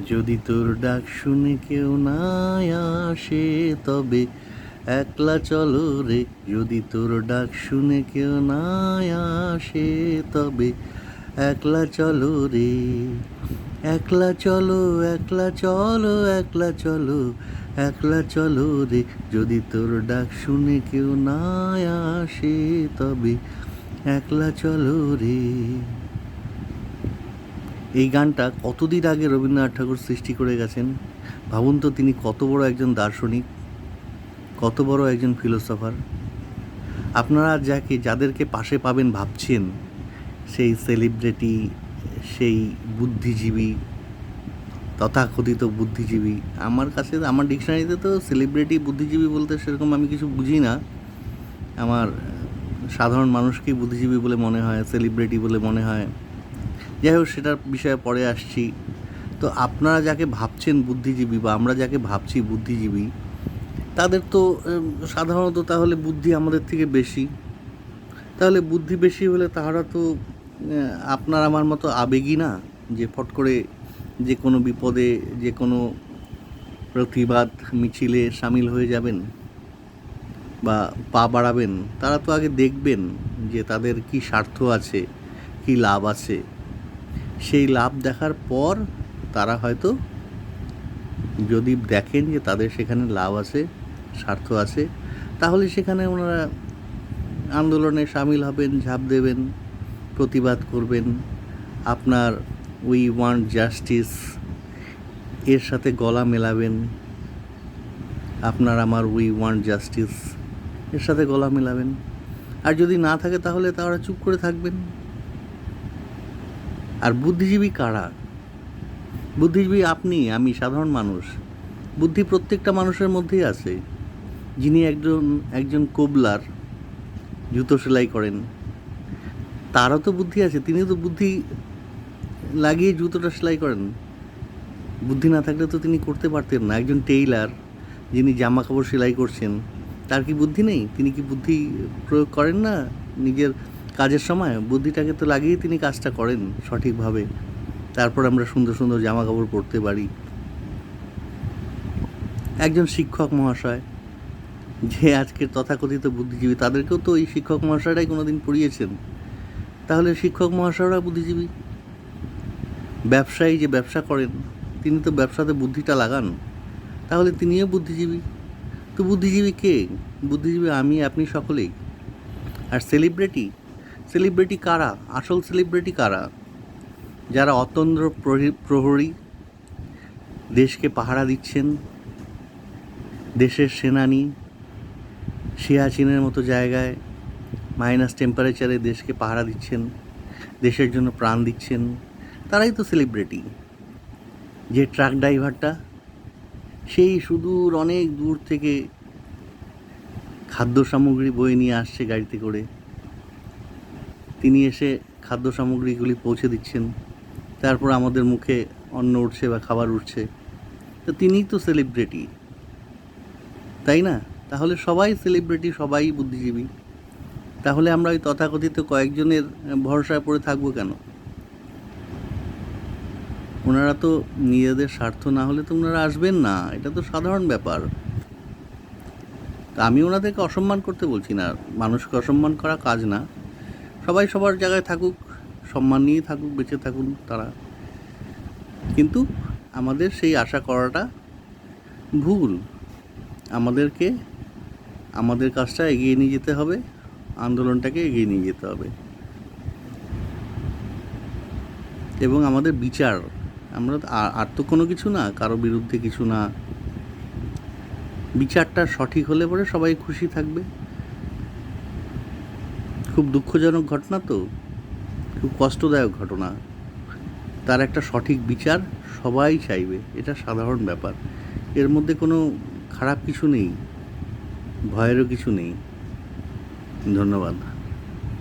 যদি তোর ডাক শুনে কেউ না আসে তবে একলা চলো রে। যদি তোর ডাক শুনে কেউ না আসে তবে একলা চলো রে। একলা চলো, একলা চলো, একলা চলো, একলা চলো রে। যদি তোর ডাক শুনে কেউ না আসে তবে একলা চলো রে। এই গানটা কতদিন আগে রবীন্দ্রনাথ ঠাকুর সৃষ্টি করে গেছেন। ভাবুন তো, তিনি কত বড় একজন দার্শনিক, কত বড় একজন ফিলোসফার। আপনারা যাদেরকে পাশে পাবেন ভাবছেন, সেই সেলিব্রিটি, সেই বুদ্ধিজীবী, তথাকথিত বুদ্ধিজীবী, আমার কাছে, আমার ডিকশনারিতে তো সেলিব্রিটি বুদ্ধিজীবী বলতে সেরকম আমি কিছু বুঝি না। আমার সাধারণ মানুষকেই বুদ্ধিজীবী বলে মনে হয়, সেলিব্রিটি বলে মনে হয়। যাই হোক, সেটার বিষয়ে পরে আসছি। তো আপনারা যাকে ভাবছেন বুদ্ধিজীবী, বা আমরা যাকে ভাবছি বুদ্ধিজীবী, তাদের তো সাধারণত তাহলে বুদ্ধি আমাদের থেকে বেশি। তাহলে বুদ্ধি বেশি হলে তাহারা তো আপনার আমার মতো আবেগী না, যে ফট করে যে কোনো বিপদে, যে কোনো প্রতিবাদ মিছিলে সামিল হয়ে যাবেন বা পা বাড়াবেন। তারা তো আগে দেখবেন যে তাদের কি স্বার্থ আছে, কি লাভ আছে। সেই লাভ দেখার পর তারা হয়তো, যদি দেখেন যে তাদের সেখানে লাভ আছে, স্বার্থ আছে, তাহলে সেখানে ওনারা আন্দোলনে সামিল হবেন, ঝাঁপ দেবেন, প্রতিবাদ করবেন। আপনার উই ওয়ান্ট জাস্টিস এর সাথে গলা মেলাবেন। আপনার আমার উই ওয়ান্ট জাস্টিস এর সাথে গলা মেলাবেন। আর যদি না থাকে তাহলে তারা চুপ করে থাকবেন। আর বুদ্ধিজীবী কারা? বুদ্ধিজীবী আপনি, আমি, সাধারণ মানুষ। বুদ্ধি প্রত্যেকটা মানুষের মধ্যেই আছে। যিনি একজন কোবলার, জুতো সেলাই করেন, তারও তো বুদ্ধি আছে। তিনি তো বুদ্ধি লাগিয়ে জুতোটা সেলাই করেন। বুদ্ধি না থাকলে তো তিনি করতে পারতেন না। একজন টেইলার, যিনি জামা কাপড় সেলাই করছেন, তার কি বুদ্ধি নেই? তিনি কি বুদ্ধি প্রয়োগ করেন না নিজের কাজের সময়? বুদ্ধিটাকে তো লাগিয়ে তিনি কাজটা করেন সঠিকভাবে। তারপর আমরা সুন্দর সুন্দর জামা কাপড় পরতে পারি। একজন শিক্ষক মহাশয়, যে আজকের তথাকথিত বুদ্ধিজীবী, তাদেরকেও তো এই শিক্ষক মহাশয়রাই কোনোদিন পড়িয়েছেন। তাহলে শিক্ষক মহাশয়রা বুদ্ধিজীবী। ব্যবসায়ী যে ব্যবসা করেন, তিনি তো ব্যবসাতে বুদ্ধিটা লাগান, তাহলে তিনিও বুদ্ধিজীবী। তো বুদ্ধিজীবী কে? বুদ্ধিজীবী আমি, আপনি, সকলেই। আর সেলিব্রিটি কারা? আসল সেলিব্রিটি কারা? যারা অতন্দ্র প্রহরী, দেশকে পাহারা দিচ্ছেন, দেশের সেনানী, সিয়াচিনের মতো জায়গায় মাইনাস টেম্পারেচারে দেশকে পাহারা দিচ্ছেন, দেশের জন্য প্রাণ দিচ্ছেন, তারাই তো সেলিব্রিটি। যে ট্রাক ড্রাইভারটা, সেই সুদূর অনেক দূর থেকে খাদ্য সামগ্রী বয়ে নিয়ে আসছে গাড়িতে করে, তিনি এসে খাদ্য সামগ্রীগুলি পৌঁছে দিচ্ছেন, তারপর আমাদের মুখে অন্ন উঠছে বা খাবার উঠছে, তো তিনিই তো সেলিব্রিটি, তাই না? তাহলে সবাই সেলিব্রিটি, সবাই বুদ্ধিজীবী। তাহলে আমরা ওই তথাকথিত কয়েকজনের ভরসায় পড়ে থাকবো কেন? ওনারা তো নিজেদের স্বার্থ না হলে তো ওনারা আসবেন না, এটা তো সাধারণ ব্যাপার। তা আমি ওনাদেরকে অসম্মান করতে বলছি না, মানুষকে অসম্মান করা কাজ না। সবাই সবার জায়গায় থাকুক, সম্মান নিয়ে থাকুক, বেঁচে থাকুন তারা। কিন্তু আমাদের সেই আশা করাটা ভুল। আমাদেরকে আমাদের কাজটা এগিয়ে নিয়ে যেতে হবে, আন্দোলনটাকে এগিয়ে নিয়ে যেতে হবে। এবং আমাদের বিচার, আমরা আর তো কোনো কিছু না, কারো বিরুদ্ধে কিছু না। বিচারটা সঠিক হলে পরে সবাই খুশি থাকবে। খুব দুঃখজনক ঘটনা তো, খুব কষ্টদায়ক ঘটনা। তার একটা সঠিক বিচার সবাই চাইবে, এটা সাধারণ ব্যাপার। এর মধ্যে কোনো খারাপ কিছু নেই, ভয়েরও কিছু নেই। ধন্যবাদ।